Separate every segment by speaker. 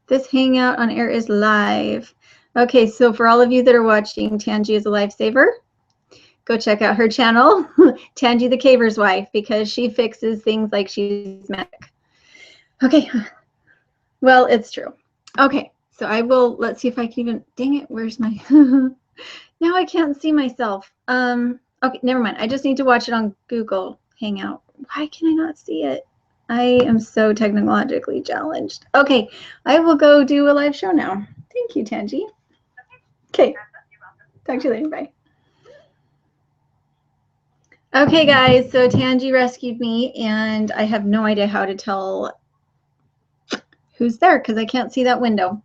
Speaker 1: This hangout on air is live. Okay, so for all of you that are watching, Tangi is a lifesaver. Go check out her channel, Tangi the Caver's Wife, because she fixes things like she's magic. Okay, well, it's true. Okay, so I will, let's see if I can even, dang it, where's my, now I can't see myself. Okay, never mind. I just need to watch it on Google Hangout. Why can I not see it? I am so technologically challenged. Okay, I will go do a live show now. Thank you, Tangi. Okay, talk to you later. Bye. Okay, guys, so Tangi rescued me, and I have no idea how to tell who's there because I can't see that window.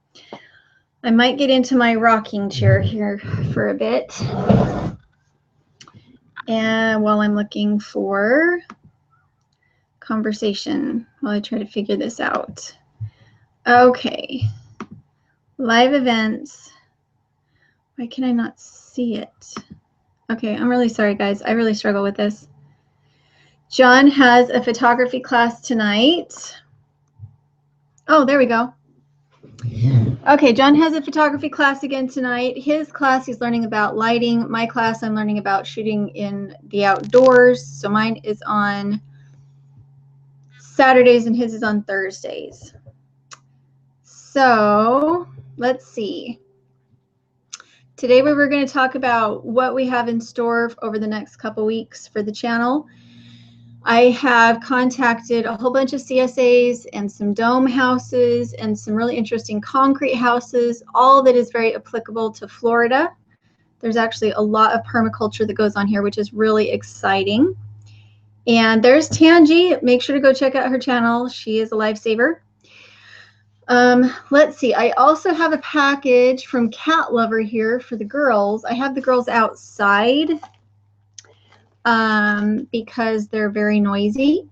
Speaker 1: I might get into my rocking chair here for a bit. And while I'm looking for conversation, while I try to figure this out. Okay. Live events. Why can I not see it? Okay, I'm really sorry, guys. I really struggle with this. John has a photography class tonight. Oh, there we go. Okay, John has a photography class again tonight. His class, he's learning about lighting. My class, I'm learning about shooting in the outdoors. So mine is on Saturdays and his is on Thursdays. So let's see. Today we were going to talk about what we have in store over the next couple weeks for the channel. I have contacted a whole bunch of CSAs and some dome houses and some really interesting concrete houses, all that is very applicable to Florida. There's actually a lot of permaculture that goes on here, which is really exciting. And there's Tangi. Make sure to go check out her channel. She is a lifesaver. Let's see. I also have a package from Cat Lover here for the girls. I have the girls outside because they're very noisy.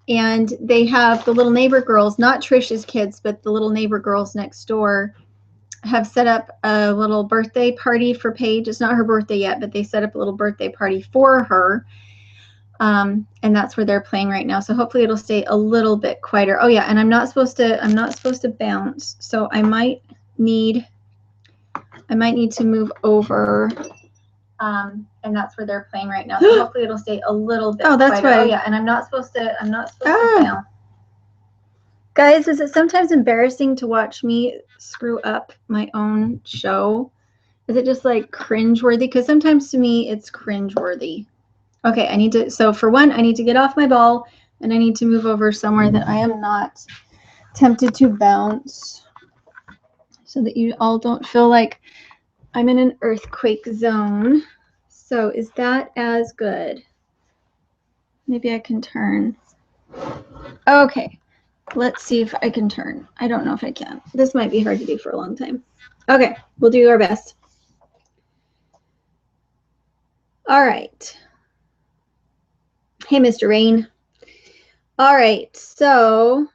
Speaker 1: And they have the little neighbor girls, not Trish's kids, but the little neighbor girls next door have set up a little birthday party for Paige. It's not her birthday yet, but they set up a little birthday party for her. And that's where they're playing right now. So hopefully it'll stay a little bit quieter. Oh yeah, and I'm not supposed to bounce. So I might need to move over. And that's where they're playing right now. So hopefully it'll stay a little bit that's quieter. right. Oh yeah, and I'm not supposed to bounce. Guys, is it sometimes embarrassing to watch me screw up my own show? Is it just like cringeworthy? Because sometimes to me it's cringeworthy. Okay, I need to, so for one, I need to get off my ball and I need to move over somewhere that I am not tempted to bounce so that you all don't feel like I'm in an earthquake zone. So is that as good? Maybe I can turn. Okay, let's see if I can turn. I don't know if I can. This might be hard to do for a long time. Okay, we'll do our best. All right. Hey, Mr. Rain. All right, so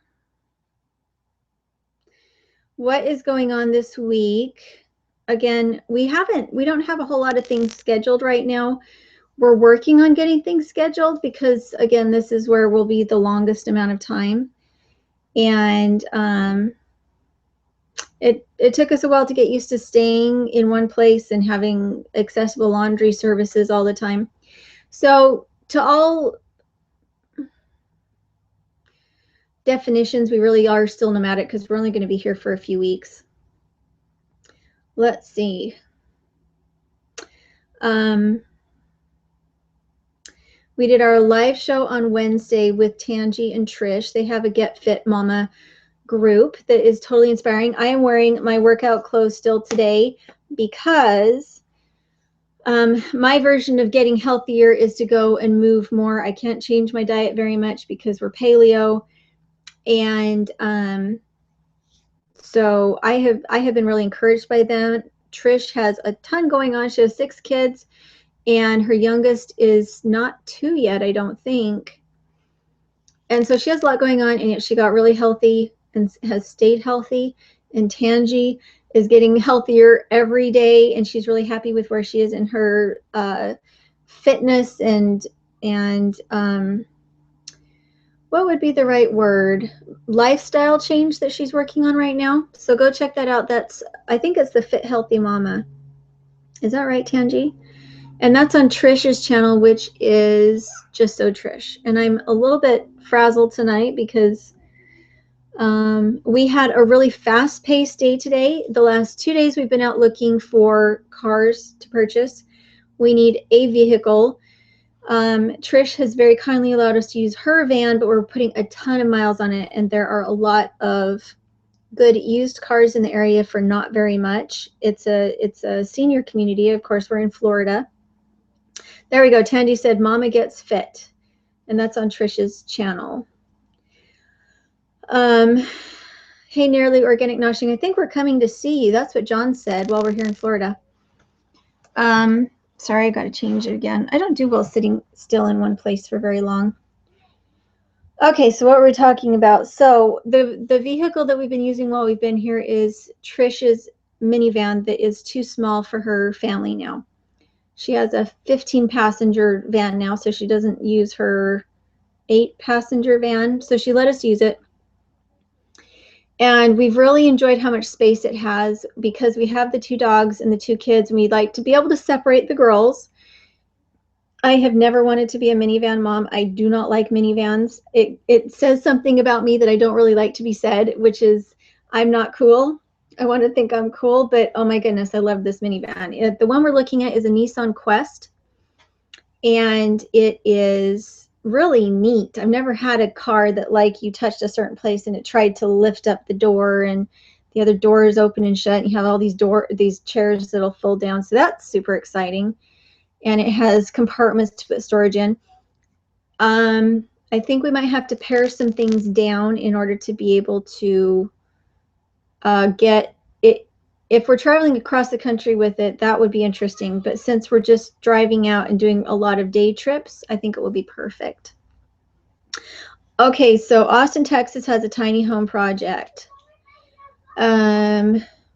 Speaker 1: what is going on this week? Again, we don't have a whole lot of things scheduled right now. We're working on getting things scheduled because, again, this is where we'll be the longest amount of time. And it took us a while to get used to staying in one place and having accessible laundry services all the time. So to all definitions, we really are still nomadic because we're only going to be here for a few weeks. Let's see. We did our live show on Wednesday with Tangi and Trish. They have a Get Fit Mama group that is totally inspiring. I am wearing my workout clothes still today because my version of getting healthier is to go and move more. I can't change my diet very much because we're paleo. And so I have been really encouraged by them. Trish has a ton going on. She has 6 kids, and her youngest is not 2 yet, I don't think. And so she has a lot going on, and yet she got really healthy and has stayed healthy. And Tangi is getting healthier every day, and she's really happy with where she is in her fitness and what would be the right word? Lifestyle change that she's working on right now. So go check that out. That's, I think it's the Fit Healthy Mama. Is that right, Tangi? And that's on Trish's channel, which is Just So Trish. And I'm a little bit frazzled tonight because we had a really fast-paced day today. The last 2 days we've been out looking for cars to purchase. We need a vehicle. Trish has very kindly allowed us to use her van, but we're putting a ton of miles on it, and there are a lot of good used cars in the area for not very much. It's a senior community. Of course, we're in Florida. There we go. Tandy said, Mama Gets Fit, and that's on Trish's channel. Hey, Nearly Organic Noshing, I think we're coming to see you. That's what John said while we're here in Florida. Sorry, I got to change it again. I don't do well sitting still in one place for very long. Okay, so what we're talking about. So the vehicle that we've been using while we've been here is Trish's minivan that is too small for her family now. She has a 15-passenger van now, so she doesn't use her 8-passenger van. So she let us use it. And we've really enjoyed how much space it has because we have the 2 dogs and the 2 kids, and we'd like to be able to separate the girls. I have never wanted to be a minivan mom. I do not like minivans. It says something about me that I don't really like to be said, which is I'm not cool. I want to think I'm cool, but oh my goodness, I love this minivan. The one we're looking at is a Nissan Quest, and it is really neat. I've never had a car that, like, you touched a certain place and it tried to lift up the door and the other door is open and shut, and you have all these chairs that'll fold down. So that's super exciting. And it has compartments to put storage in. I think we might have to pare some things down in order to be able to get it. If we're traveling across the country with it, that would be interesting. But since we're just driving out and doing a lot of day trips, I think it will be perfect. Okay, so Austin, Texas has a tiny home project.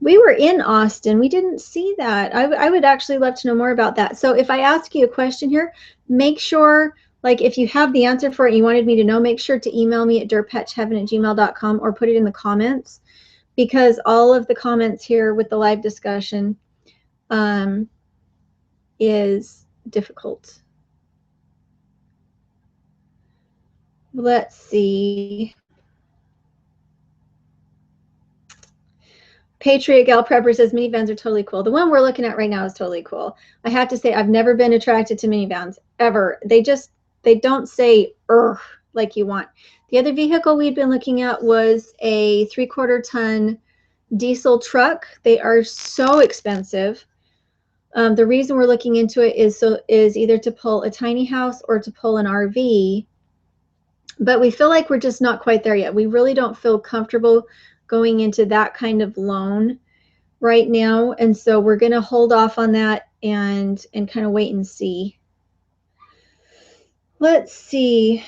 Speaker 1: We were in Austin. We didn't see that. I would actually love to know more about that. So if I ask you a question here, make sure, like, if you have the answer for it and you wanted me to know, make sure to email me at dirtpatcheaven@gmail.com or put it in the comments, because all of the comments here with the live discussion is difficult. Let's see. Patriot Gal Prepper says minivans are totally cool. The one we're looking at right now is totally cool. I have to say, I've never been attracted to minivans ever. They don't say like you want. The other vehicle we'd been looking at was a 3/4 ton diesel truck. They are so expensive. The reason we're looking into it is either to pull a tiny house or to pull an RV. But we feel like we're just not quite there yet. We really don't feel comfortable going into that kind of loan right now. And so we're going to hold off on that and kind of wait and see. Let's see.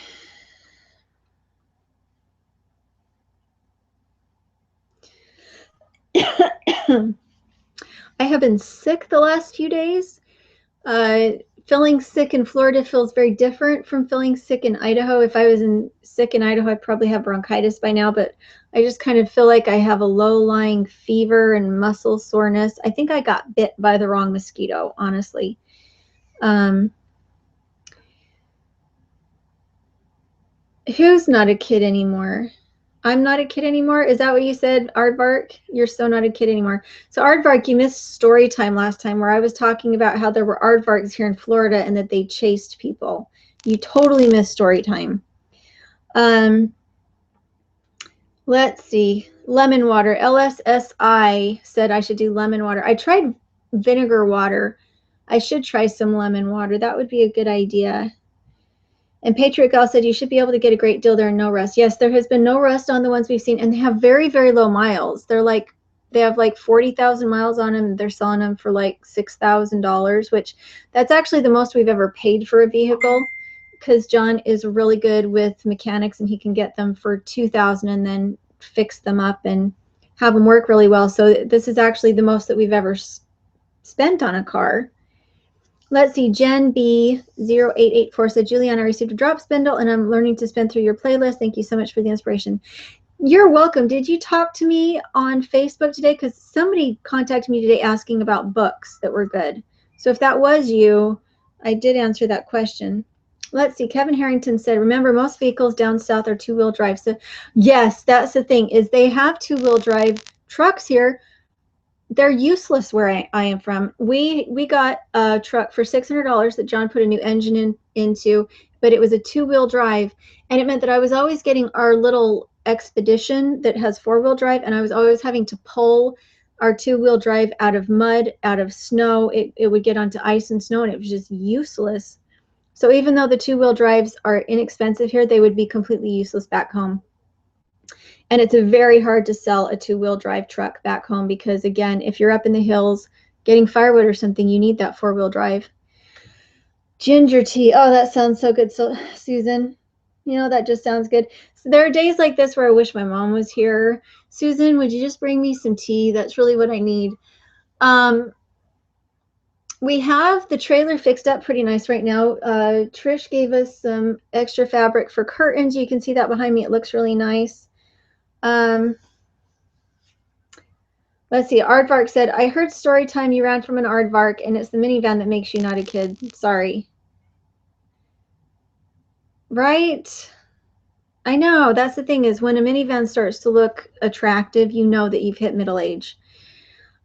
Speaker 1: I have been sick the last few days. Feeling sick in Florida feels very different from feeling sick in Idaho. If I was sick in Idaho, I'd probably have bronchitis by now, but I just kind of feel like I have a low-lying fever and muscle soreness. I think I got bit by the wrong mosquito, honestly. Who's not a kid anymore? I'm not a kid anymore. Is that what you said, Aardvark? You're so not a kid anymore. So Aardvark, you missed story time last time where I was talking about how there were aardvarks here in Florida and that they chased people. You totally missed story time. Let's see. Lemon water. LSSI said I should do lemon water. I tried vinegar water. I should try some lemon water. That would be a good idea. And Patriot Gal said you should be able to get a great deal there and no rust. Yes, there has been no rust on the ones we've seen, and they have very, very low miles. They have like 40,000 miles on them. They're selling them for like $6,000, which that's actually the most we've ever paid for a vehicle, because John is really good with mechanics and he can get them for $2,000 and then fix them up and have them work really well. So this is actually the most that we've ever spent on a car. Let's see, Jen B0884 said, Julianne, I received a drop spindle and I'm learning to spin through your playlist. Thank you so much for the inspiration. You're welcome. Did you talk to me on Facebook today? Because somebody contacted me today asking about books that were good. So if that was you, I did answer that question. Let's see. Kevin Harrington said, remember, most vehicles down south are two-wheel drive. So yes, that's the thing, is they have two-wheel drive trucks here. They're useless where I am from. We got a truck for $600 that John put a new engine into, but it was a two-wheel drive, and it meant that I was always getting our little Expedition that has four-wheel drive, and I was always having to pull our two-wheel drive out of mud, out of snow. It would get onto ice and snow, and it was just useless. So even though the two-wheel drives are inexpensive here, they would be completely useless back home. And it's very hard to sell a two-wheel drive truck back home because, again, if you're up in the hills getting firewood or something, you need that four-wheel drive. Ginger tea. Oh, that sounds so good, so, Susan. You know, that just sounds good. So there are days like this where I wish my mom was here. Susan, would you just bring me some tea? That's really what I need. We have the trailer fixed up pretty nice right now. Trish gave us some extra fabric for curtains. You can see that behind me. It looks really nice. Let's see. Aardvark said, I heard story time you ran from an aardvark, and it's the minivan that makes you not a kid. Sorry. Right? I know. That's the thing, is when a minivan starts to look attractive, you know that you've hit middle age.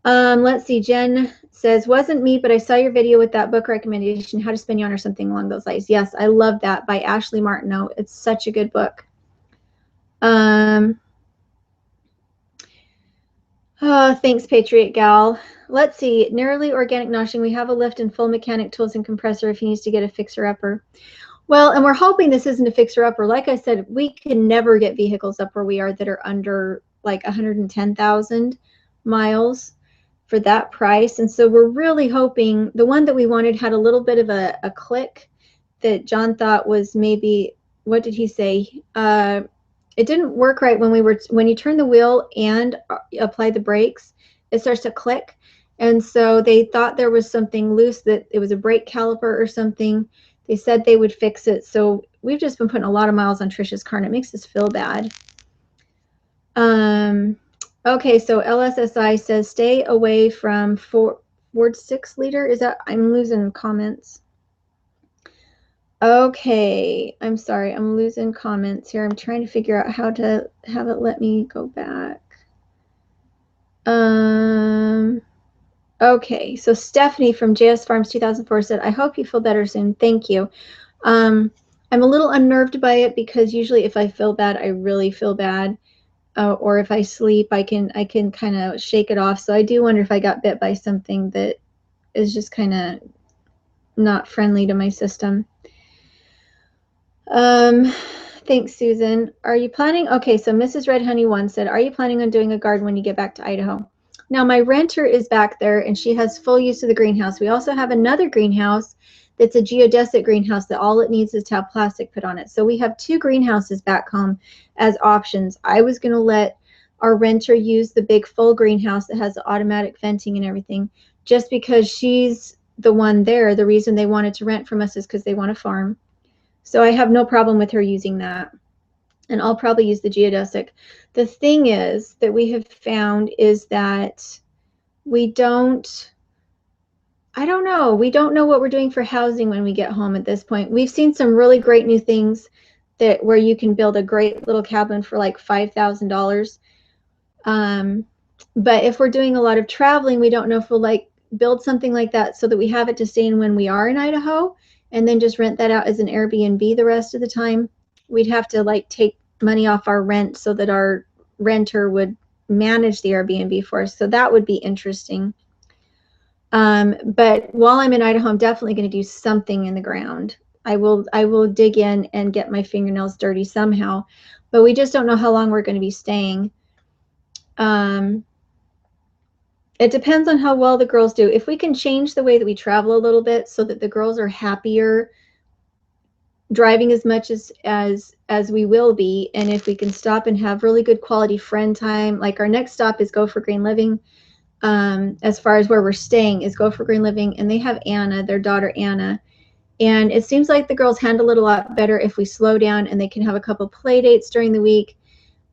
Speaker 1: Let's see. Jen says, wasn't me, but I saw your video with that book recommendation, How to Spin Yarn or something along those lines. Yes, I love that, by Ashley Martineau. It's such a good book. Oh, thanks, Patriot Gal. Let's see. Nearly Organic Noshing. We have a lift and full mechanic tools and compressor if he needs to get a fixer-upper. Well, and we're hoping this isn't a fixer-upper. Like I said, we can never get vehicles up where we are that are under like 110,000 miles for that price. And so we're really hoping, the one that we wanted had a little bit of a click that John thought was maybe, what did he say? It didn't work right when you turn the wheel and apply the brakes, it starts to click. And so they thought there was something loose, that it was a brake caliper or something. They said they would fix it. So we've just been putting a lot of miles on Trisha's car, and it makes us feel bad. Okay, so LSSI says stay away from Ford 6-liter. Is that, I'm losing comments. Okay, I'm sorry, I'm losing comments here. I'm trying to figure out how to have it let me go back. Okay, so Stephanie from JS Farms 2004 said, I hope you feel better soon. Thank you. I'm a little unnerved by it because usually if I feel bad, I really feel bad. Or if I sleep, I can kind of shake it off. So I do wonder if I got bit by something that is just kind of not friendly to my system. Thanks, Susan. Are you planning? Okay, so Mrs. Red Honey 1 said, are you planning on doing a garden when you get back to Idaho? Now, my renter is back there, and she has full use of the greenhouse. We also have another greenhouse that's a geodesic greenhouse that all it needs is to have plastic put on it. So we have 2 greenhouses back home as options. I was going to let our renter use the big full greenhouse that has automatic venting and everything, just because she's the one there. The reason they wanted to rent from us is because they want to farm. So I have no problem with her using that. And I'll probably use the geodesic. The thing is that we have found is that we don't know what we're doing for housing when we get home at this point. We've seen some really great new things where you can build a great little cabin for like $5,000. But if we're doing a lot of traveling, we don't know if we'll like build something like that so that we have it to stay in when we are in Idaho, and then just rent that out as an Airbnb the rest of the time. We'd have to like take money off our rent so that our renter would manage the Airbnb for us. So that would be interesting. But while I'm in Idaho, I'm definitely going to do something in the ground. I will dig in and get my fingernails dirty somehow, but we just don't know how long we're going to be staying. It depends on how well the girls do. If we can change the way that we travel a little bit so that the girls are happier driving as much as we will be, and if we can stop and have really good quality friend time, like our next stop is Go for Green Living. as far as where we're staying is Go for Green Living, and they have Anna, their daughter Anna. And it seems like the girls handle it a lot better if we slow down and they can have a couple play dates during the week.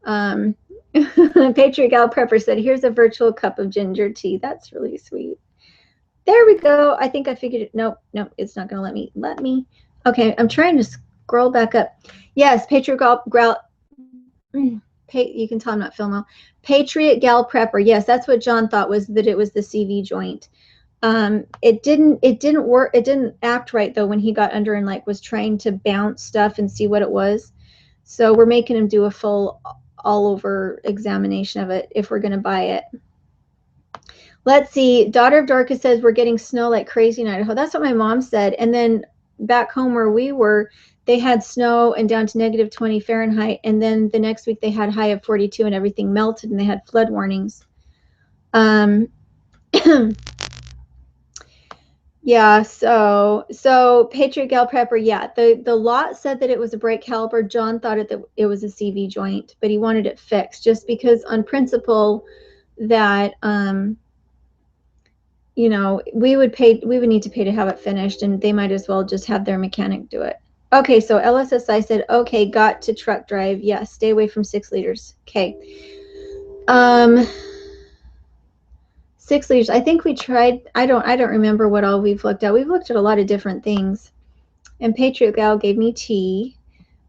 Speaker 1: Patriot Gal Prepper said, here's a virtual cup of ginger tea. That's really sweet. There we go. I think I figured it. Nope, it's not going to let me. Okay, I'm trying to scroll back up. Yes, Patriot Gal, you can tell I'm not filming. Patriot Gal Prepper. Yes, that's what John thought, was that it was the CV joint. It didn't work. It didn't act right though when he got under and like was trying to bounce stuff and see what it was. So we're making him do a full all over examination of it if we're going to buy it. Let's see. Daughter of Dorcas says we're getting snow like crazy in Idaho. That's what my mom said. And then back home where we were, they had snow and down to -20 Fahrenheit. And then the next week they had high of 42 and everything melted and they had flood warnings. Yeah, so Patriot Gal Prepper, yeah, the lot said that it was a brake caliper. John thought that it was a CV joint, but he wanted it fixed just because on principle that you know, we would need to pay to have it finished, and they might as well just have their mechanic do it. Okay, so LSSI said, okay, got to truck drive. Yes, stay away from 6 liters. Okay. 6 liters. I think we tried. I don't remember what all we've looked at. We've looked at a lot of different things. And Patriot Gal gave me tea,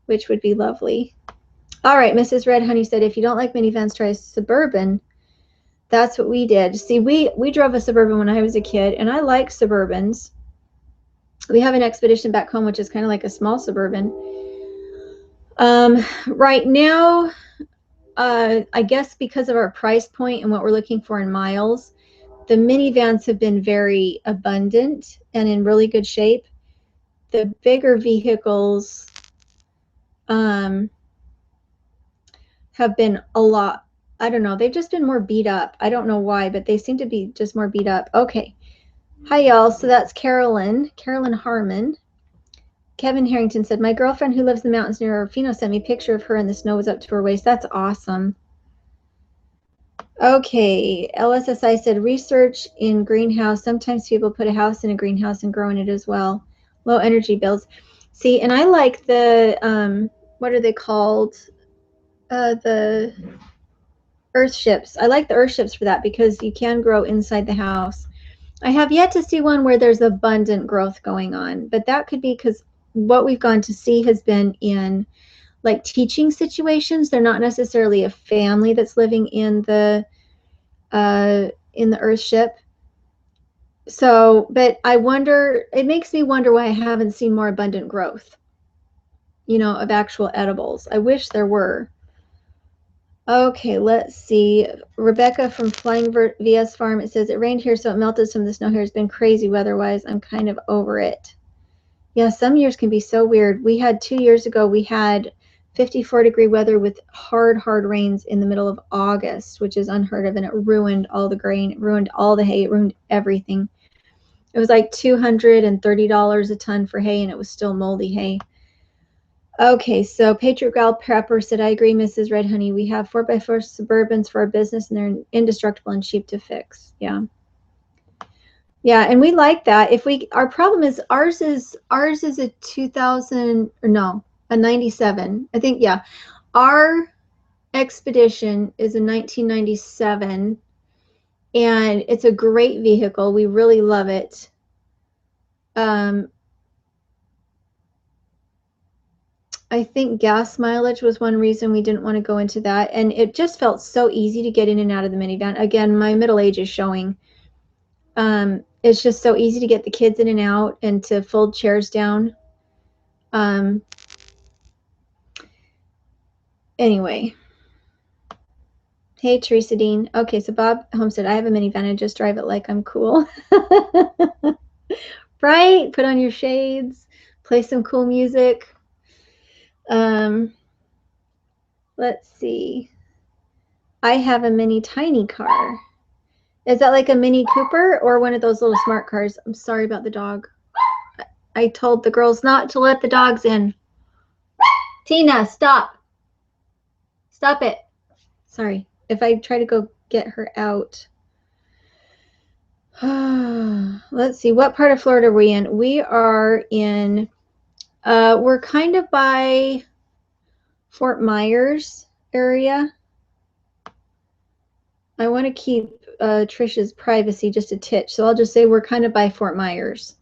Speaker 1: which would be lovely. All right, Mrs. Red Honey said, if you don't like minivans, try a Suburban. That's what we did. See, we drove a Suburban when I was a kid, and I like Suburbans. We have an Expedition back home, which is kind of like a small Suburban. Right now, I guess because of our price point and what we're looking for in miles, the minivans have been very abundant and in really good shape. The bigger vehicles have been a lot, I don't know, they've just been more beat up. I don't know why, but they seem to be just more beat up. Okay. Hi, y'all. So that's Carolyn Harmon. Kevin Harrington said, my girlfriend who lives in the mountains near Orofino sent me a picture of her and the snow was up to her waist. That's awesome. Okay, LSSI said research in greenhouse. Sometimes people put a house in a greenhouse and grow in it as well. Low energy bills. See, and I like the, what are they called? The earth ships. I like the earth ships for that because you can grow inside the house. I have yet to see one where there's abundant growth going on, but that could be because what we've gone to see has been in like teaching situations. They're not necessarily a family that's living in the earth ship. So, but I wonder, it makes me wonder why I haven't seen more abundant growth, you know, of actual edibles. I wish there were. Okay, let's see. Rebecca from Flying VS Farm, it says, it rained here, so it melted some of the snow here. It's been crazy weather-wise. I'm kind of over it. Yeah, some years can be so weird. We had 2 years ago, we had 54-degree weather with hard rains in the middle of August, which is unheard of, and it ruined all the grain, it ruined all the hay, it ruined everything. It was like $230 a ton for hay, and it was still moldy hay. Okay, so Patriot Gal Prepper said, I agree, Mrs. Red Honey. We have 4x4 Suburbans for our business, and they're indestructible and cheap to fix. Yeah. Yeah, and we like that. If we, our problem is ours is a 2000 or no, a 97. I think, yeah. Our Expedition is a 1997, and it's a great vehicle. We really love it. I think gas mileage was one reason we didn't want to go into that, and it just felt so easy to get in and out of the minivan. Again, my middle age is showing. It's just so easy to get the kids in and out and to fold chairs down. Anyway. Hey, Teresa Dean. Okay, so Bob Homestead, I have a minivan. I just drive it like I'm cool. Right? Put on your shades. Play some cool music. Let's see. I have a mini tiny car. Is that like a Mini Cooper or one of those little smart cars? I'm sorry about the dog. I told the girls not to let the dogs in. Tina, stop. Stop it. Sorry. If I try to go get her out. Let's see, what part of Florida are we in? We are in, we're kind of by Fort Myers area. I want to keep Trisha's privacy just a titch, so I'll just say we're kind of by Fort Myers.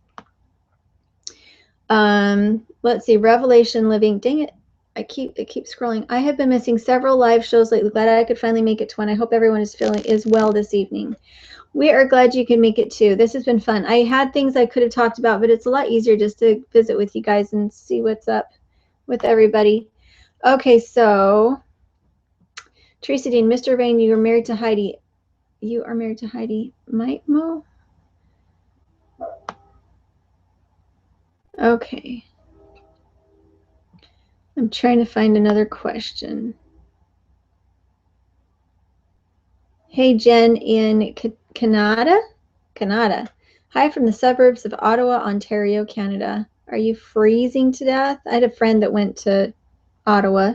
Speaker 1: Let's see, Revelation Living. Dang it, it keeps scrolling. I have been missing several live shows lately. Glad I could finally make it to one. I hope everyone is well this evening. We are glad you can make it too. This has been fun. I had things I could have talked about, but it's a lot easier just to visit with you guys and see what's up with everybody. Okay, so Teresa Dean, Mr. Vane, you are married to Heidi. You are married to Heidi. Might Mo? Okay. I'm trying to find another question. Hey, Jen in Canada? Canada. Hi from the suburbs of Ottawa, Ontario, Canada. Are you freezing to death? I had a friend that went to Ottawa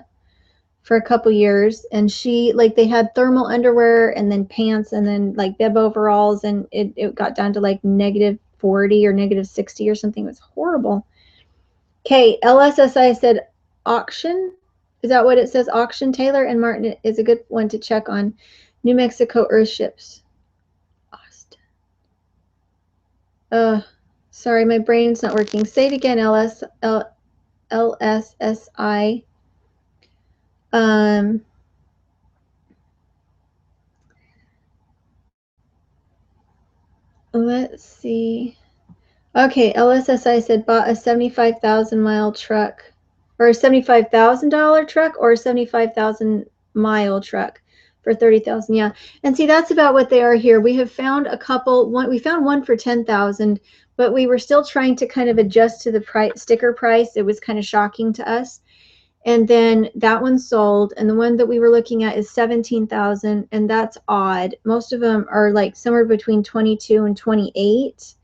Speaker 1: for a couple years, and she, like, they had thermal underwear and then pants and then like bib overalls, and it got down to like -40 or -60 or something. It was horrible. Okay, LSSI said auction. Is that what it says? Auction. Taylor and Martin is a good one to check on. New Mexico Earthships. Austin. Sorry, my brain's not working. Say it again, LSSI. Let's see. Okay, LSSI said bought a 75,000 mile truck, or a $75,000 truck, or a 75,000 mile truck for 30,000. Yeah, and see, that's about what they are here. We have found a couple. We found one for 10,000, but we were still trying to kind of adjust to the price, sticker price. It was kind of shocking to us. And then that one sold, and the one that we were looking at is 17,000, and that's odd. Most of them are like somewhere between 22 and 28.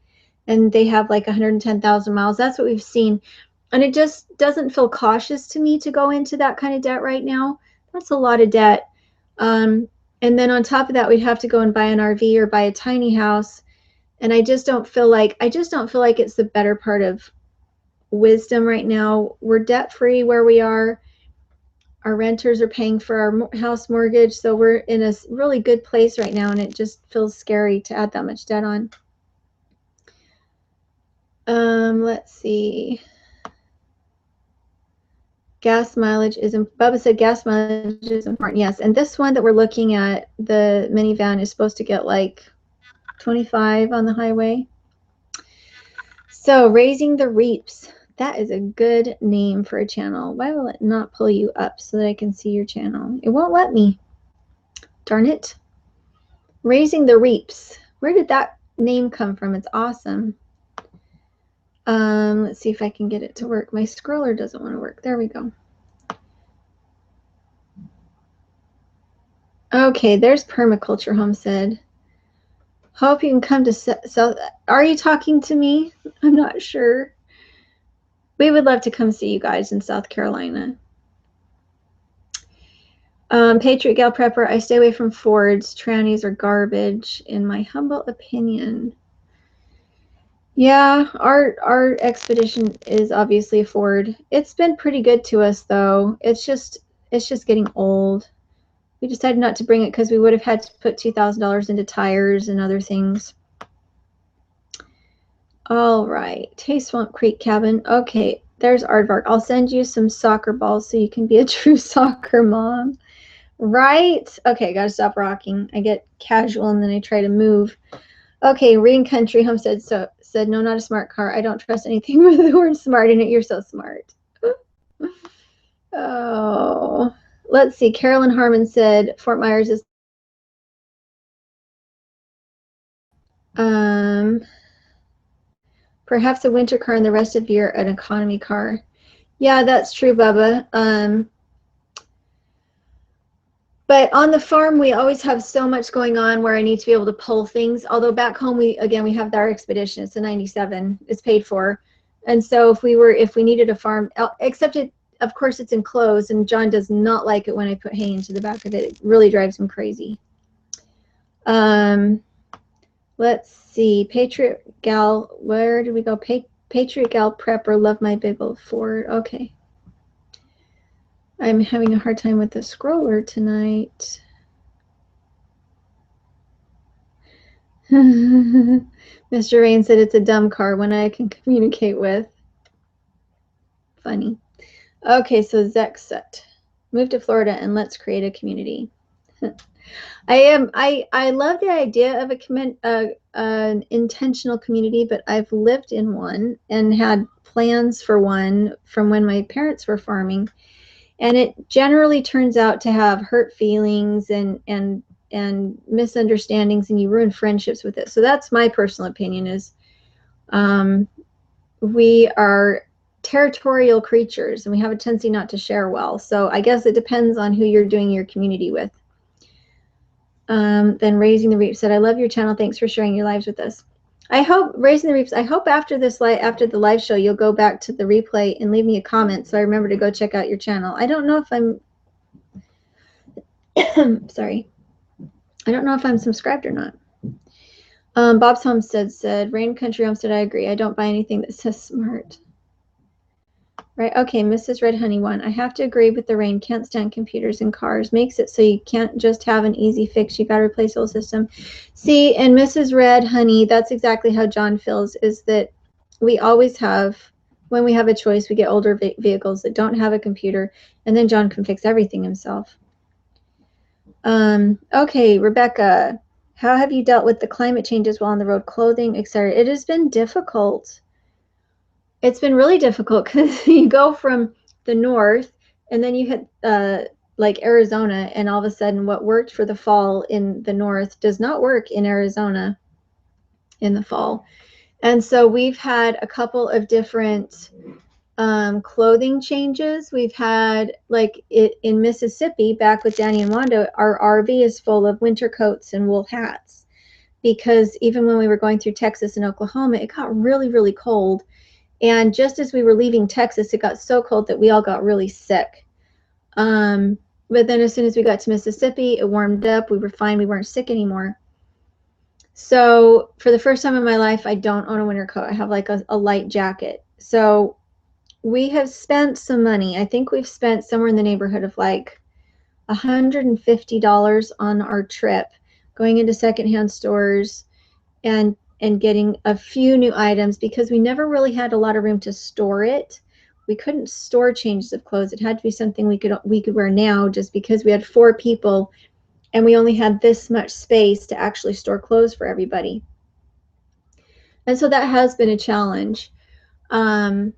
Speaker 1: And they have like 110,000 miles. That's what we've seen. And it just doesn't feel cautious to me to go into that kind of debt right now. That's a lot of debt. And then on top of that, we'd have to go and buy an RV or buy a tiny house. And I just don't feel like it's the better part of wisdom right now. We're debt free where we are. Our renters are paying for our house mortgage. So we're in a really good place right now. And it just feels scary to add that much debt on. Let's see. Gas mileage is, Bubba said gas mileage is important. Yes, and this one that we're looking at, the minivan, is supposed to get like 25 on the highway. So Raising the Reaps, that is a good name for a channel. Why will it not pull you up so that I can see your channel? It won't let me. Darn it. Raising the Reaps. Where did that name come from? It's awesome. Let's see if I can get it to work. My scroller doesn't want to work. There we go. Okay, there's Permaculture Homestead. Hope you can come to South. Are you talking to me? I'm not sure. We would love to come see you guys in South Carolina. Patriot Gal Prepper, I stay away from Fords. Trannies are garbage, in my humble opinion. Yeah, our expedition is obviously a Ford. It's been pretty good to us, though. It's just getting old. We decided not to bring it because we would have had to put $2,000 into tires and other things. All right. Hey, Swamp Creek Cabin. Okay, there's Aardvark. I'll send you some soccer balls so you can be a true soccer mom. Right? Okay, gotta stop rocking. I get casual and then I try to move. Okay, Rain Country Homestead said, no, not a smart car. I don't trust anything with the word smart in it. You're so smart. Oh, let's see. Carolyn Harmon said Fort Myers is perhaps a winter car and the rest of the year an economy car. Yeah, that's true, Bubba. But on the farm, we always have so much going on where I need to be able to pull things. Although back home, we have our expedition. It's a 97. It's paid for. And so if we needed a farm, except of course, it's enclosed, and John does not like it when I put hay into the back of it. It really drives him crazy. Let's see. Patriot Gal, where did we go? Patriot Gal Prepper, love my Bible for. Okay. I'm having a hard time with the scroller tonight. Mr. Rain said it's a dumb car, one I can communicate with. Funny. Okay, so Zexut. Move to Florida and let's create a community. I love the idea of an intentional community, but I've lived in one and had plans for one from when my parents were farming, and it generally turns out to have hurt feelings and misunderstandings, and you ruin friendships with it. So that's my personal opinion. Is we are territorial creatures and we have a tendency not to share well. So I guess it depends on who you're doing your community with. Then Raising the Reaps said, I love your channel. Thanks for sharing your lives with us. I hope, Raising the Reaps, I hope after this after the live show, you'll go back to the replay and leave me a comment so I remember to go check out your channel. I don't know if I'm sorry. I don't know if I'm subscribed or not. Bob's Homestead said, Rain Country Homestead, I agree. I don't buy anything that says smart. Right, okay, Mrs. Red Honey 1. I have to agree with the Rain. Can't stand computers and cars. Makes it so you can't just have an easy fix. You got to replace the whole system. See, and Mrs. Red Honey, that's exactly how John feels, is that we always have, when we have a choice, we get older vehicles that don't have a computer, and then John can fix everything himself. Okay, Rebecca, how have you dealt with the climate changes while on the road, clothing, etc.? It has been difficult. It's been really difficult because you go from the north and then you hit like Arizona, and all of a sudden what worked for the fall in the north does not work in Arizona in the fall. And so we've had a couple of different clothing changes. We've had, like in Mississippi, back with Danny and Wanda, our RV is full of winter coats and wool hats, because even when we were going through Texas and Oklahoma, it got really, really cold. And just as we were leaving Texas, it got so cold that we all got really sick. But then as soon as we got to Mississippi, it warmed up. We were fine. We weren't sick anymore. So for the first time in my life, I don't own a winter coat. I have like a light jacket. So we have spent some money. I think we've spent somewhere in the neighborhood of like $150 on our trip, going into secondhand stores and getting a few new items, because we never really had a lot of room to store it. We couldn't store changes of clothes. It had to be something we could wear now, just because we had 4 people and we only had this much space to actually store clothes for everybody. And so that has been a challenge. I'm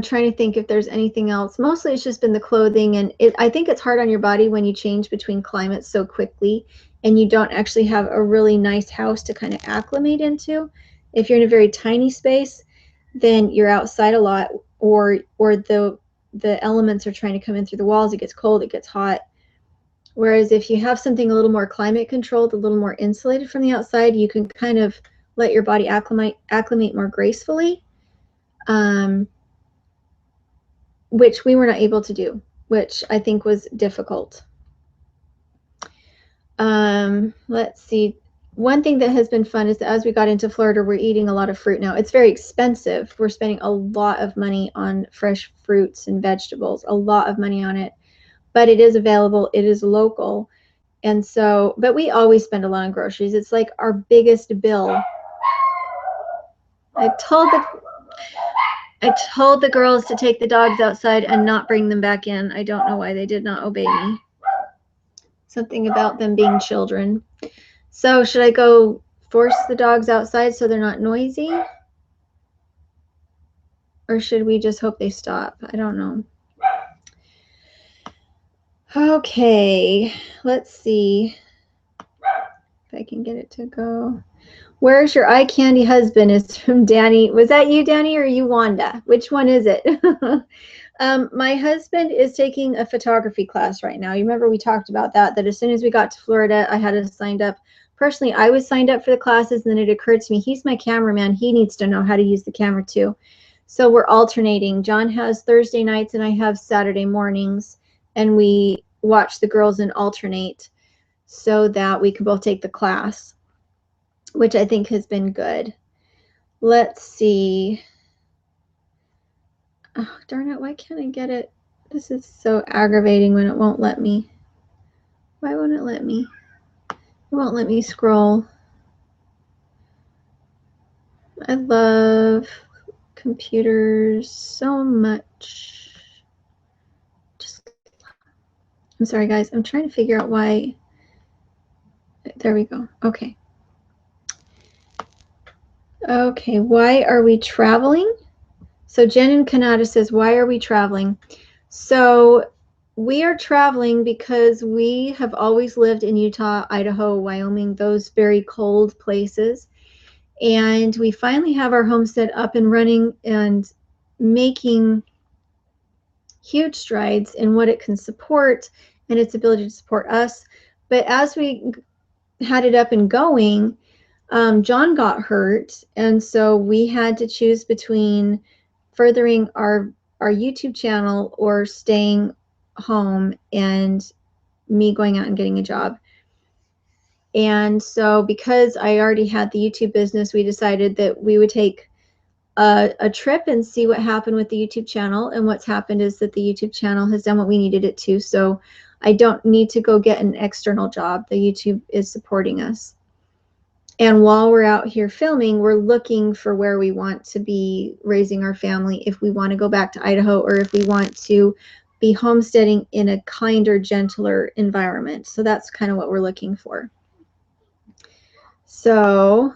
Speaker 1: trying to think if there's anything else. Mostly it's just been the clothing, and I think it's hard on your body when you change between climates so quickly and you don't actually have a really nice house to kind of acclimate into. If you're in a very tiny space, then you're outside a lot, or the elements are trying to come in through the walls. It gets cold, it gets hot. Whereas if you have something a little more climate controlled, a little more insulated from the outside, you can kind of let your body acclimate more gracefully, which we were not able to do, which I think was difficult. Let's see. One thing that has been fun is that as we got into Florida, we're eating a lot of fruit now. It's very expensive. We're spending a lot of money on fresh fruits and vegetables, a lot of money on it, but it is available. It is local. And so, but we always spend a lot on groceries. It's like our biggest bill. I told the girls to take the dogs outside and not bring them back in. I don't know why they did not obey me. Something about them being children. So should I go force the dogs outside so they're not noisy? Or should we just hope they stop? I don't know. Okay, let's see if I can get it to go. Where's your eye candy husband? Is from Danny. Was that you, Danny, or you, Wanda? Which one is it? My husband is taking a photography class right now. You remember we talked about that as soon as we got to Florida, I had us signed up. Personally, I was signed up for the classes, and then it occurred to me, he's my cameraman. He needs to know how to use the camera too. So we're alternating. John has Thursday nights and I have Saturday mornings, and we watch the girls and alternate. so that we can both take the class, which I think has been good. Let's see. Oh, darn it, why can't I get it? This is so aggravating when it won't let me. Why won't it let me? It won't let me scroll. I love computers so much. I'm sorry, guys. I'm trying to figure out why. There we go. Okay. Okay, why are we traveling? So Jen in Canada says, why are we traveling? So we are traveling because we have always lived in Utah, Idaho, Wyoming, those very cold places. And we finally have our homestead up and running and making huge strides in what it can support and its ability to support us. But as we had it up and going, John got hurt, and so we had to choose between furthering our YouTube channel or staying home and me going out and getting a job. And so because I already had the YouTube business, we decided that we would take a trip and see what happened with the YouTube channel. And what's happened is that the YouTube channel has done what we needed it to. So I don't need to go get an external job. The YouTube is supporting us. And while we're out here filming, we're looking for where we want to be raising our family, if we want to go back to Idaho or if we want to be homesteading in a kinder, gentler environment. So that's kind of what we're looking for. So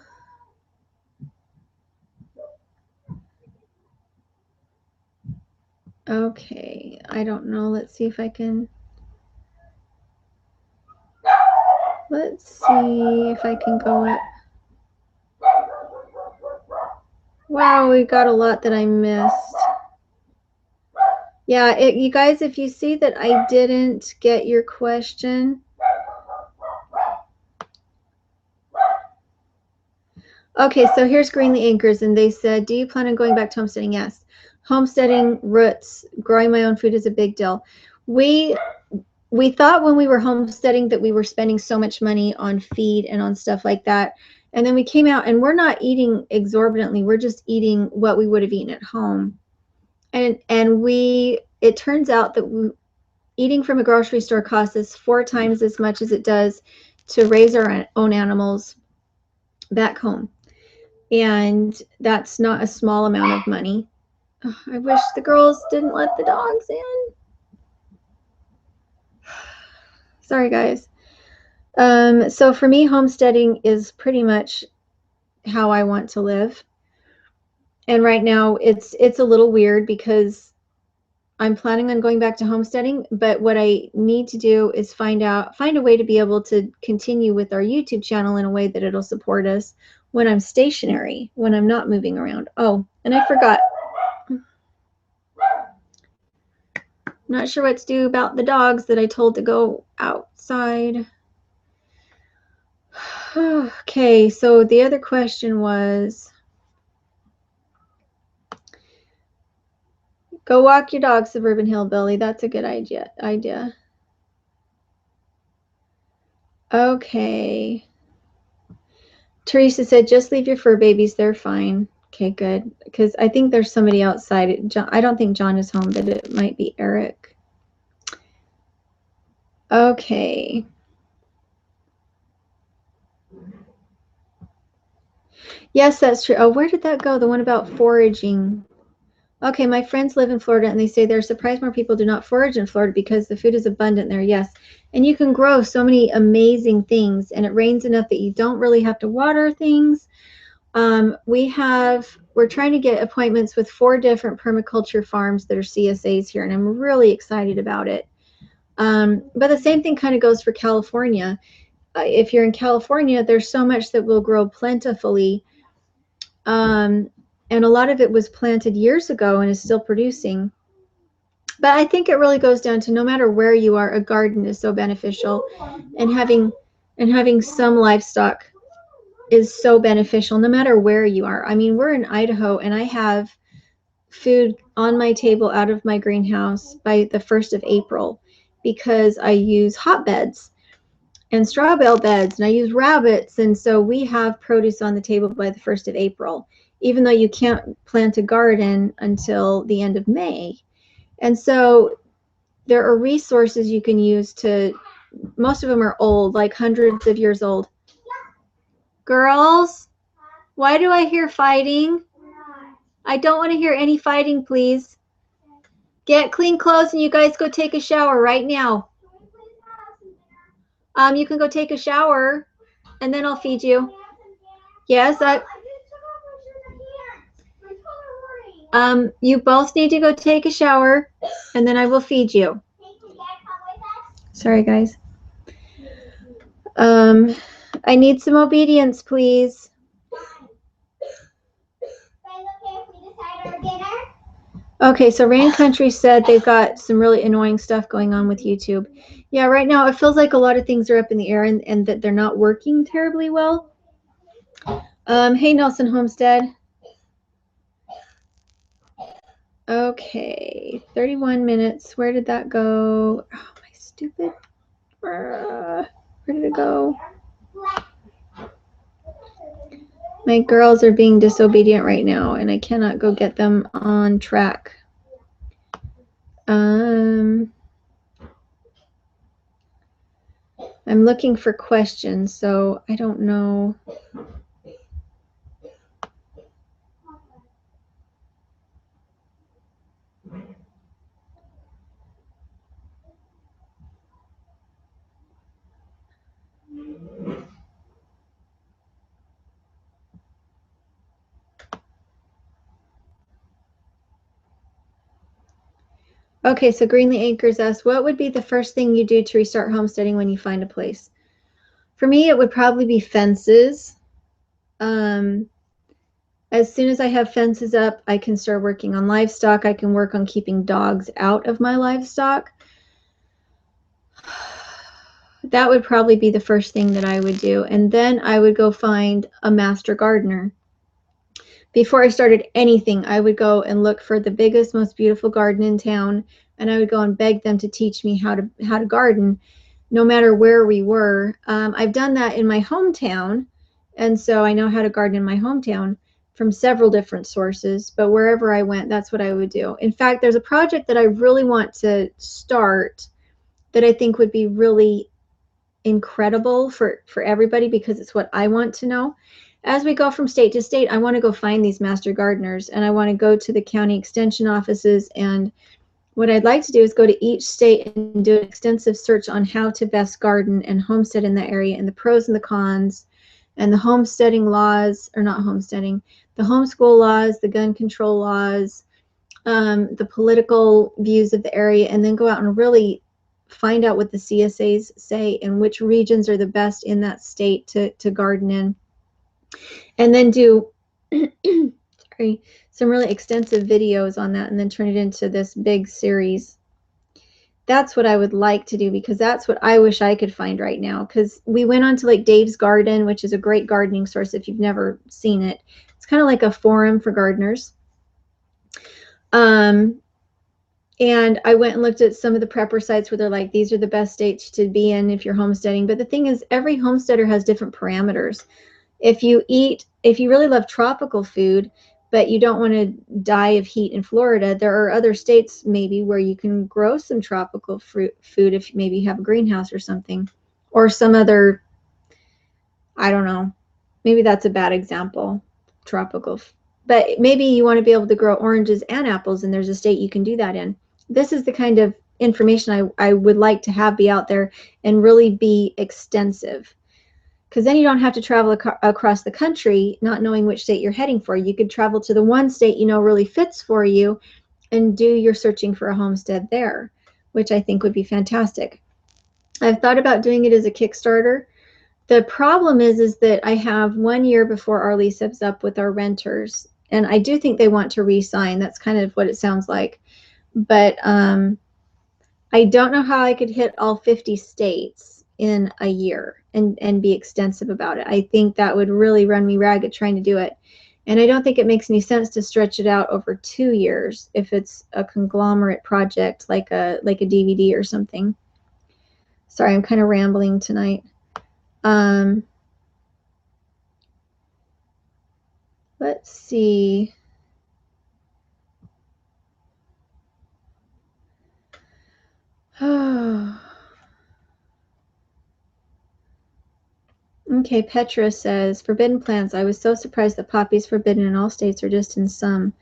Speaker 1: okay, I don't know. Let's see if I can. Let's see if I can go up. Wow, we got a lot that I missed. Yeah, you guys, if you see that I didn't get your question. Okay, so here's Greenlee Anchors, and they said, do you plan on going back to homesteading? Yes. Homesteading, roots, growing my own food is a big deal. We thought when we were homesteading that we were spending so much money on feed and on stuff like that. And then we came out and we're not eating exorbitantly. We're just eating what we would have eaten at home. And it turns out that eating from a grocery store costs us 4 times as much as it does to raise our own animals back home. And that's not a small amount of money. Oh, I wish the girls didn't let the dogs in. Sorry, guys. So for me, homesteading is pretty much how I want to live. And right now it's a little weird because I'm planning on going back to homesteading, but what I need to do is find a way to be able to continue with our YouTube channel in a way that it'll support us when I'm stationary, when I'm not moving around. Oh, and I forgot. Not sure what to do about the dogs that I told to go outside. Okay, so the other question was, go walk your dog, Suburban Hillbilly. That's a good idea. Okay. Teresa said, just leave your fur babies. They're fine. Okay, good. Because I think there's somebody outside. I don't think John is home, but it might be Eric. Okay. Yes, that's true. Oh, where did that go? The one about foraging. Okay, my friends live in Florida, and they say they're surprised more people do not forage in Florida because the food is abundant there. Yes, and you can grow so many amazing things, and it rains enough that you don't really have to water things. We're trying to get appointments with 4 different permaculture farms that are CSAs here, and I'm really excited about it. But the same thing kind of goes for California. If you're in California, there's so much that will grow plentifully. And a lot of it was planted years ago and is still producing. But I think it really goes down to no matter where you are, a garden is so beneficial, and having some livestock is so beneficial no matter where you are. I mean, we're in Idaho, and I have food on my table out of my greenhouse by the 1st of April because I use hotbeds. and straw bale beds, and I use rabbits, and so we have produce on the table by the 1st of April, even though you can't plant a garden until the end of May. And so there are resources you can use to, most of them are old, like hundreds of years old. Girls, why do I hear fighting? I don't want to hear any fighting, please. Get clean clothes and you guys go take a shower right now. You can go take a shower and then I'll feed you. Yes, you both need to go take a shower and then I will feed you. Sorry, guys. I need some obedience, please. Okay, so Rain Country said they've got some really annoying stuff going on with YouTube. Yeah, right now it feels like a lot of things are up in the air and that they're not working terribly well. Hey, Nelson Homestead. Okay, 31 minutes. Where did that go? Oh, my stupid. Where did it go? My girls are being disobedient right now, and I cannot go get them on track. I'm looking for questions, so I don't know. Okay, so Greenlee Anchors asks, what would be the first thing you do to restart homesteading when you find a place? For me, it would probably be fences. As soon as I have fences up, I can start working on livestock. I can work on keeping dogs out of my livestock. That would probably be the first thing that I would do. And then I would go find a master gardener. Before I started anything, I would go and look for the biggest, most beautiful garden in town, and I would go and beg them to teach me how to garden, no matter where we were. I've done that in my hometown, and so I know how to garden in my hometown from several different sources, but wherever I went, that's what I would do. In fact, there's a project that I really want to start that I think would be really incredible for everybody because it's what I want to know. As we go from state to state, I want to go find these master gardeners, and I want to go to the county extension offices, and what I'd like to do is go to each state and do an extensive search on how to best garden and homestead in that area, and the pros and the cons, and the homesteading laws, or not homesteading, the homeschool laws, the gun control laws, the political views of the area, and then go out and really find out what the CSAs say and which regions are the best in that state to garden in. And then do sorry, some really extensive videos on that and then turn it into this big series. That's what I would like to do because that's what I wish I could find right now. Because we went on to like Dave's Garden, which is a great gardening source if you've never seen it. It's kind of like a forum for gardeners. And I went and looked at some of the prepper sites where they're like, these are the best states to be in if you're homesteading. But the thing is, every homesteader has different parameters. If you really love tropical food, but you don't want to die of heat in Florida, there are other states maybe where you can grow some tropical food if maybe you have a greenhouse or something, or some other, I don't know, maybe that's a bad example, tropical. But maybe you want to be able to grow oranges and apples, and there's a state you can do that in. This is the kind of information I would like to have be out there and really be extensive. Because then you don't have to travel across the country not knowing which state you're heading for. You could travel to the one state you know really fits for you and do your searching for a homestead there, which I think would be fantastic. I've thought about doing it as a Kickstarter. The problem is that I have 1 year before our lease is up with our renters, and I do think they want to re-sign. That's kind of what it sounds like. But I don't know how I could hit all 50 states in a year and be extensive about it. I think that would really run me ragged trying to do it. And I don't think it makes any sense to stretch it out over 2 years if it's a conglomerate project like a DVD or something. Sorry, I'm kind of rambling tonight. Let's see. Okay, Petra says, forbidden plants. I was so surprised that poppies forbidden in all states or just in some.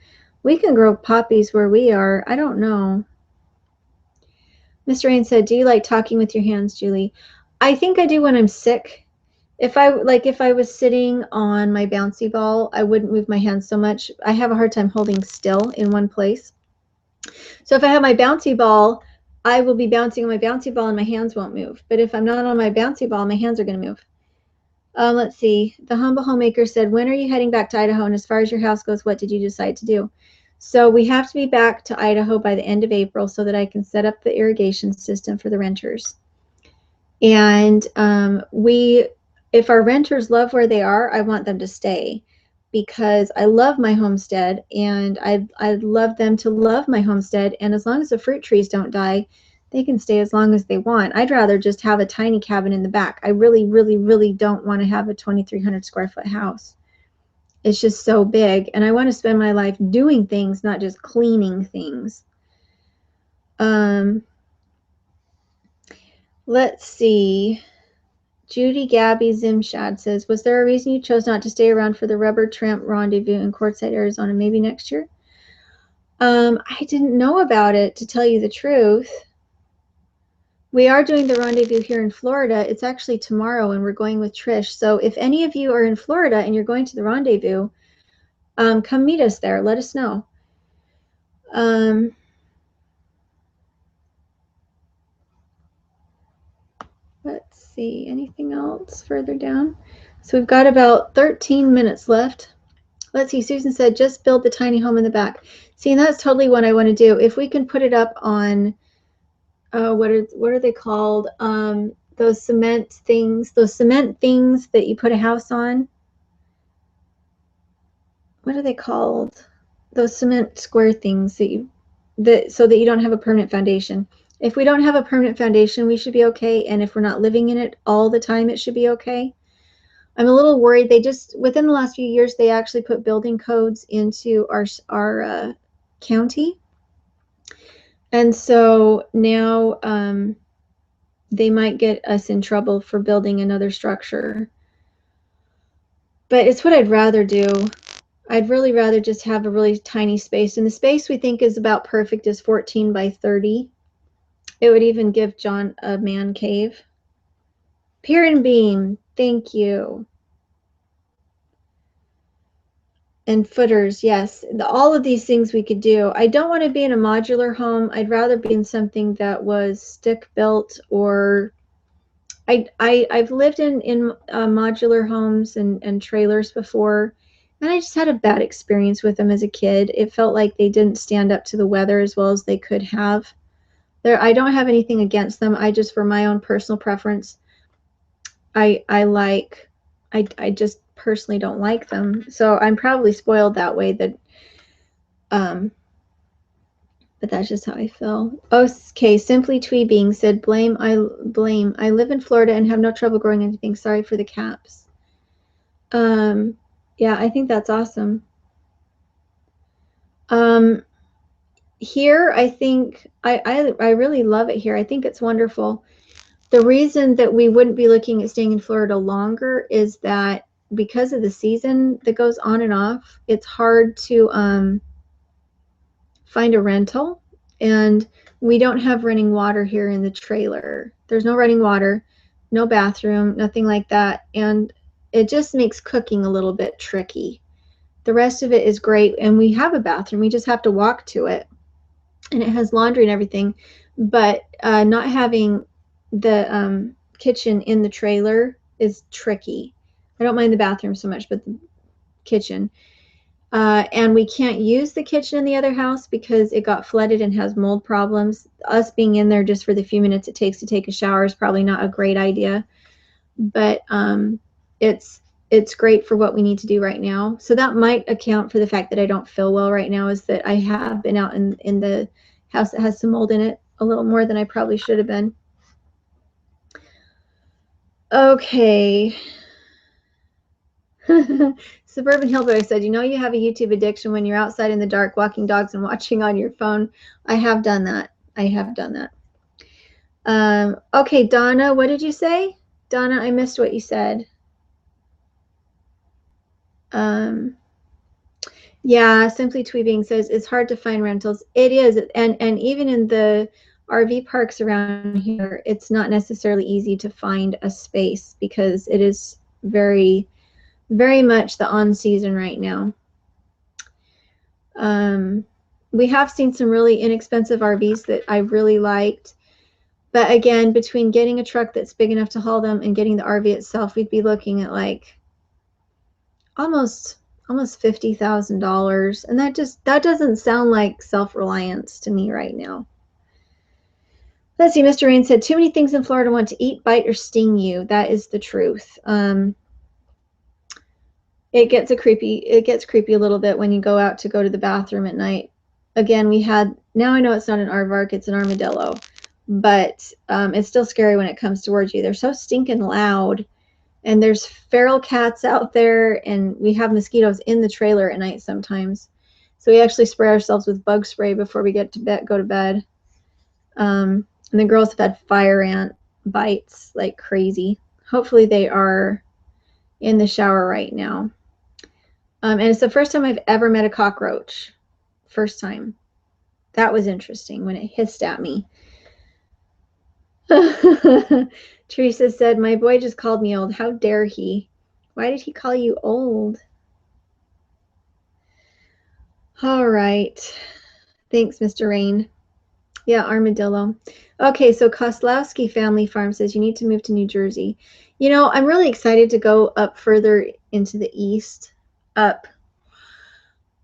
Speaker 1: We can grow poppies where we are. I don't know. Mr. Rain said, do you like talking with your hands, Julie? I think I do when I'm sick. If I was sitting on my bouncy ball, I wouldn't move my hands so much. I have a hard time holding still in one place. So if I have my bouncy ball, I will be bouncing on my bouncy ball and my hands won't move. But if I'm not on my bouncy ball, my hands are going to move. Let's see. The Humble Homemaker said, when are you heading back to Idaho? And as far as your house goes, what did you decide to do? So we have to be back to Idaho by the end of April so that I can set up the irrigation system for the renters. And if our renters love where they are, I want them to stay because I love my homestead and I'd love them to love my homestead. And as long as the fruit trees don't die, they can stay as long as they want. I'd rather just have a tiny cabin in the back. I really, really, really don't want to have a 2,300 square foot house. It's just so big. And I want to spend my life doing things, not just cleaning things. Let's see. Judy Gabby Zimshad says, was there a reason you chose not to stay around for the rubber tramp rendezvous in Quartzsite, Arizona, maybe next year? I didn't know about it, to tell you the truth. We are doing the rendezvous here in Florida. It's actually tomorrow, and we're going with Trish. So if any of you are in Florida and you're going to the rendezvous, come meet us there. Let us know. Let's see, anything else further down? So we've got about 13 minutes left. Let's see, Susan said, just build the tiny home in the back. See, and that's totally what I want to do. If we can put it up on, what are they called? Those cement things that you put a house on. What are they called? Those cement square things so that you don't have a permanent foundation. If we don't have a permanent foundation, we should be okay. And if we're not living in it all the time, it should be okay. I'm a little worried. They just, within the last few years, they actually put building codes into our county. And so now they might get us in trouble for building another structure. But it's what I'd rather do. I'd really rather just have a really tiny space. And the space we think is about perfect is 14 by 30. It would even give John a man cave. Pier and beam, thank you. And footers, yes. All of these things we could do. I don't want to be in a modular home. I'd rather be in something that was stick built, or I've lived in modular homes and trailers before, and I just had a bad experience with them as a kid. It felt like they didn't stand up to the weather as well as they could have. I don't have anything against them. I just, for my own personal preference, I just personally don't like them. So I'm probably spoiled that way, that but that's just how I feel. Okay, Simply Tweebing said, blame. I live in Florida and have no trouble growing anything. Sorry for the caps. Yeah, I think that's awesome. Here, I think I really love it here. I think it's wonderful. The reason that we wouldn't be looking at staying in Florida longer is that because of the season that goes on and off, it's hard to find a rental, and we don't have running water here in the trailer. There's no running water, no bathroom, nothing like that, and it just makes cooking a little bit tricky. The rest of it is great, and we have a bathroom. We just have to walk to it, and it has laundry and everything, but not having the kitchen in the trailer is tricky. I don't mind the bathroom so much, but the kitchen. And we can't use the kitchen in the other house because it got flooded and has mold problems. Us being in there just for the few minutes it takes to take a shower is probably not a great idea, but it's great for what we need to do right now. So that might account for the fact that I don't feel well right now, is that I have been out in the house that has some mold in it a little more than I probably should have been. Okay. Suburban Hillbilly said, you know you have a YouTube addiction when you're outside in the dark walking dogs and watching on your phone. I have done that. I have done that. Okay, Donna, what did you say? Donna, I missed what you said. Yeah, Simply Tweebing says it's hard to find rentals. It is, and even in the RV parks around here, it's not necessarily easy to find a space because it is very, very much the on season right now. We have seen some really inexpensive RVs that I really liked. But again, between getting a truck that's big enough to haul them and getting the RV itself, we'd be looking at like almost $50,000. And that doesn't sound like self-reliance to me right now. Let's see, Mr. Rain said, too many things in Florida want to eat, bite, or sting you. That is the truth. It gets creepy a little bit when you go out to go to the bathroom at night. Again, now I know it's not an aardvark, it's an armadillo, but it's still scary when it comes towards you. They're so stinking loud, and there's feral cats out there, and we have mosquitoes in the trailer at night sometimes. So we actually spray ourselves with bug spray before we go to bed. And the girls have had fire ant bites like crazy. Hopefully they are in the shower right now. And it's the first time I've ever met a cockroach. First time. That was interesting when it hissed at me. Teresa said, my boy just called me old. How dare he? Why did he call you old? All right. Thanks, Mr. Rain. Yeah, armadillo. Okay, so Koslowski Family Farm says you need to move to New Jersey. You know, I'm really excited to go up further into the east. All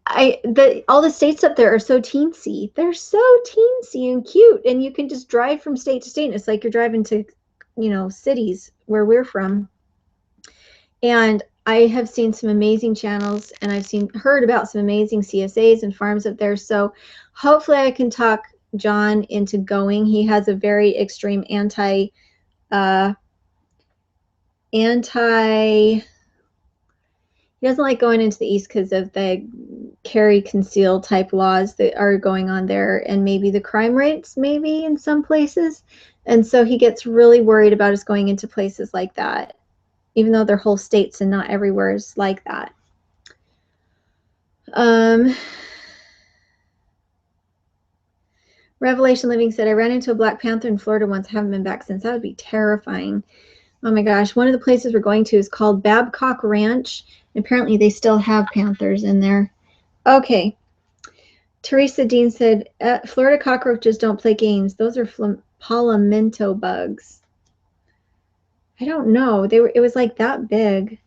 Speaker 1: the states up there are so teensy. They're so teensy and cute, and you can just drive from state to state. And it's like you're driving to, you know, cities where we're from. And I have seen some amazing channels, and I've heard about some amazing CSAs and farms up there. So hopefully I can talk John into going. He has a very extreme he doesn't like going into the east because of the carry conceal type laws that are going on there, and maybe the crime rates maybe in some places. And so he gets really worried about us going into places like that, even though they're whole states and not everywhere is like that. Revelation Living said, I ran into a black panther in Florida once. I haven't been back since. That would be terrifying. Oh my gosh. One of the places we're going to is called Babcock Ranch. Apparently they still have panthers in there. Okay. Teresa Dean said, Florida cockroaches don't play games. Those are palomento bugs. I don't know. It was like that big.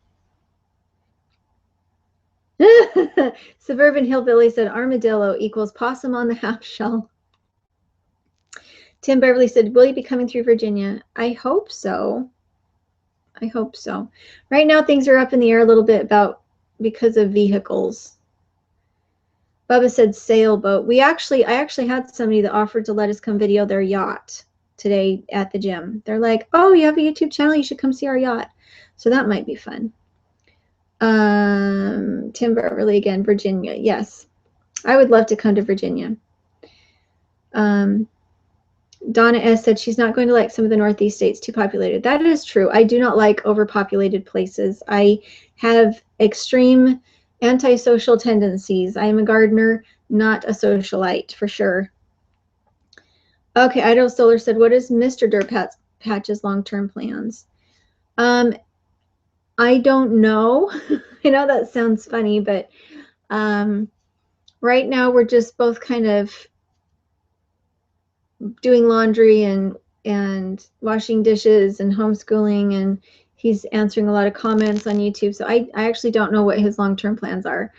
Speaker 1: Suburban Hillbilly said, armadillo equals possum on the half shell. Tim Beverly said, will you be coming through Virginia? I hope so. I hope so. Right now things are up in the air a little bit because of vehicles. Bubba said sailboat. I actually had somebody that offered to let us come video their yacht today at the gym. They're like, oh, you have a YouTube channel, you should come see our yacht. So that might be fun. Tim Beverly again, Virginia. Yes, I would love to come to Virginia. Donna S. said she's not going to like some of the Northeast states, too populated. That is true. I do not like overpopulated places. I have extreme antisocial tendencies. I am a gardener, not a socialite, for sure. Okay, Idaho Solar said, what is Mr. Dirtpatch's long-term plans? I don't know. I know that sounds funny, but right now we're just both kind of doing laundry and washing dishes and homeschooling, and he's answering a lot of comments on YouTube. So I actually don't know what his long-term plans are.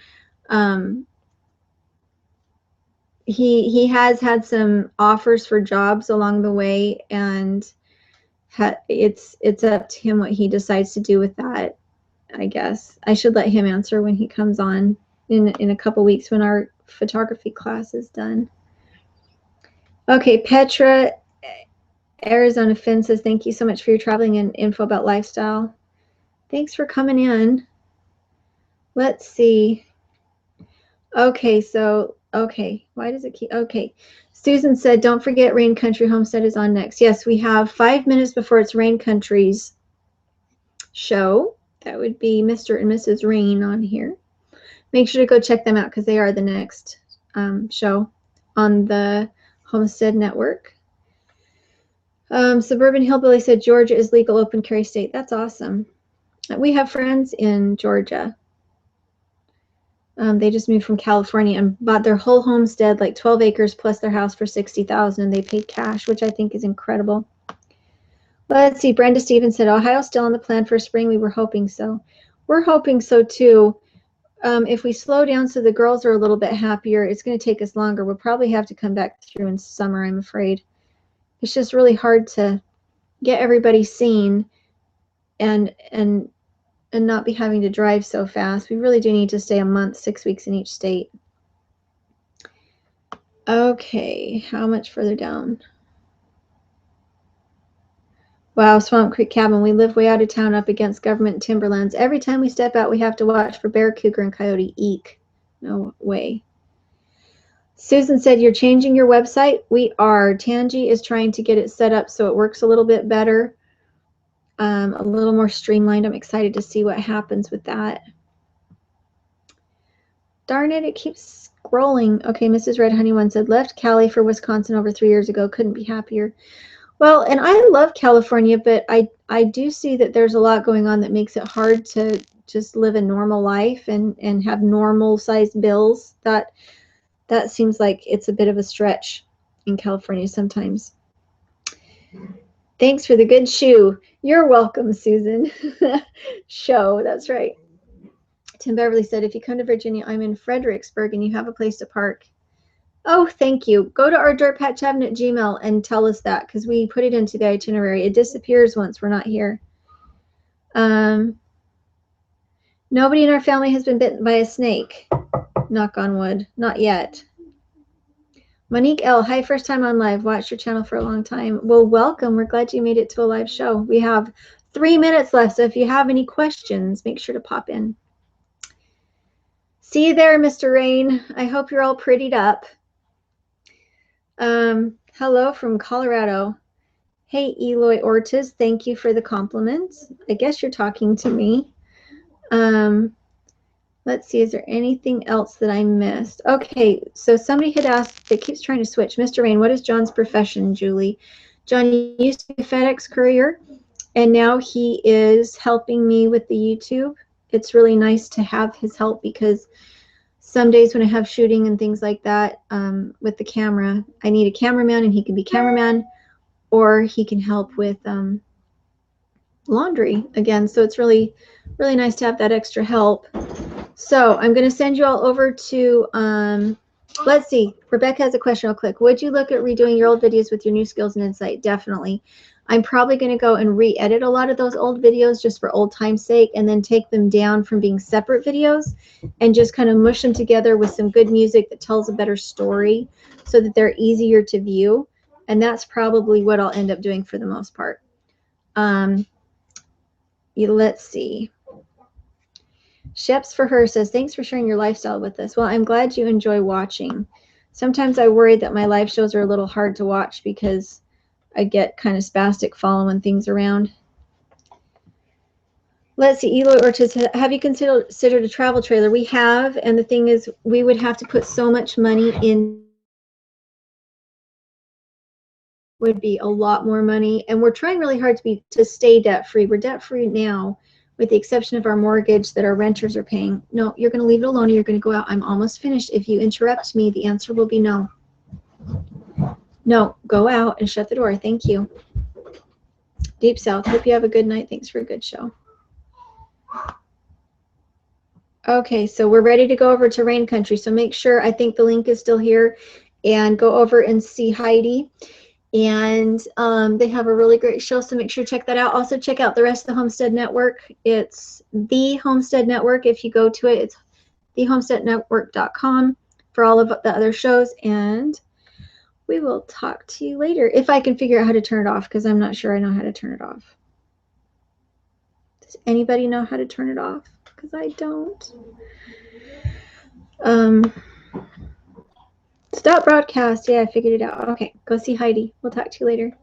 Speaker 1: He has had some offers for jobs along the way, and it's up to him what he decides to do with that. I guess I should let him answer when he comes on in a couple weeks when our photography class is done. Okay, Petra Arizona Finn says, thank you so much for your traveling and info about lifestyle. Thanks for coming in. Let's see. Okay, so, okay. Why does it keep, okay. Susan said, don't forget Rain Country Homestead is on next. Yes, we have 5 minutes before it's Rain Country's show. That would be Mr. and Mrs. Rain on here. Make sure to go check them out because they are the next show on the Homestead Network. Suburban Hillbilly said Georgia is legal open carry state. That's awesome. We have friends in Georgia. They just moved from California and bought their whole homestead, like 12 acres plus their house for $60,000, and they paid cash, which I think is incredible. Let's see. Brenda Stevens said, Ohio's still on the plan for spring. We were hoping so. We're hoping so too. If we slow down so the girls are a little bit happier, it's going to take us longer. We'll probably have to come back through in summer, I'm afraid. It's just really hard to get everybody seen and not be having to drive so fast. We really do need to stay a month, 6 weeks in each state. Okay, how much further down? Wow, Swamp Creek Cabin. We live way out of town up against government timberlands. Every time we step out, we have to watch for bear, cougar, and coyote. Eek. No way. Susan said, you're changing your website? We are. Tangi is trying to get it set up so it works a little bit better, a little more streamlined. I'm excited to see what happens with that. Darn it, it keeps scrolling. Okay, Mrs. Red Honey One said, left Cali for Wisconsin over 3 years ago. Couldn't be happier. Well, and I love California, but I do see that there's a lot going on that makes it hard to just live a normal life and have normal sized bills. That seems like it's a bit of a stretch in California sometimes. Thanks for the good shoe. You're welcome, Susan. Show, that's right. Tim Beverly said, if you come to Virginia, I'm in Fredericksburg and you have a place to park. Oh, thank you. Go to our Dirtpatcheaven at Gmail and tell us that because we put it into the itinerary. It disappears once we're not here. Nobody in our family has been bitten by a snake. Knock on wood. Not yet. Monique L. Hi, first time on live. Watched your channel for a long time. Well, welcome. We're glad you made it to a live show. We have 3 minutes left, so if you have any questions, make sure to pop in. See you there, Mr. Rain. I hope you're all prettied up. Hello from Colorado. Hey, Eloy Ortiz, thank you for the compliments. I guess you're talking to me. Let's see, is there anything else that I missed? Okay, so somebody had asked, it keeps trying to switch. Mr. Rain, what is John's profession, Julie? John used to be a FedEx courier, and now he is helping me with the YouTube. It's really nice to have his help because some days when I have shooting and things like that with the camera, I need a cameraman and he can be cameraman or he can help with laundry again. So it's really, really nice to have that extra help. So I'm going to send you all over to, let's see, Rebecca has a question real quick. Would you look at redoing your old videos with your new skills and insight? Definitely. I'm probably going to go and re-edit a lot of those old videos just for old time's sake and then take them down from being separate videos and just kind of mush them together with some good music that tells a better story so that they're easier to view. And that's probably what I'll end up doing for the most part. Let's see. Sheps for Her says, thanks for sharing your lifestyle with us. Well, I'm glad you enjoy watching. Sometimes I worry that my live shows are a little hard to watch because I get kind of spastic following things around. Let's see, Eloy Ortiz, have you considered a travel trailer? We have, and the thing is, we would have to put so much money in. Would be a lot more money, and we're trying really hard to stay debt free. We're debt free now, with the exception of our mortgage that our renters are paying. No, you're going to leave it alone. Or you're going to go out. I'm almost finished. If you interrupt me, the answer will be no. No, go out and shut the door. Thank you. Deep South, hope you have a good night. Thanks for a good show. Okay, so we're ready to go over to Rain Country. So make sure, I think the link is still here, and go over and see Heidi. And they have a really great show, so make sure to check that out. Also check out the rest of the Homestead Network. It's the Homestead Network. If you go to it, it's thehomesteadnetwork.com for all of the other shows. And We will talk to you later if I can figure out how to turn it off, because I'm not sure I know how to turn it off. Does anybody know how to turn it off? Because I don't. Stop broadcast. Yeah, I figured it out. Okay, go see Heidi. We'll talk to you later.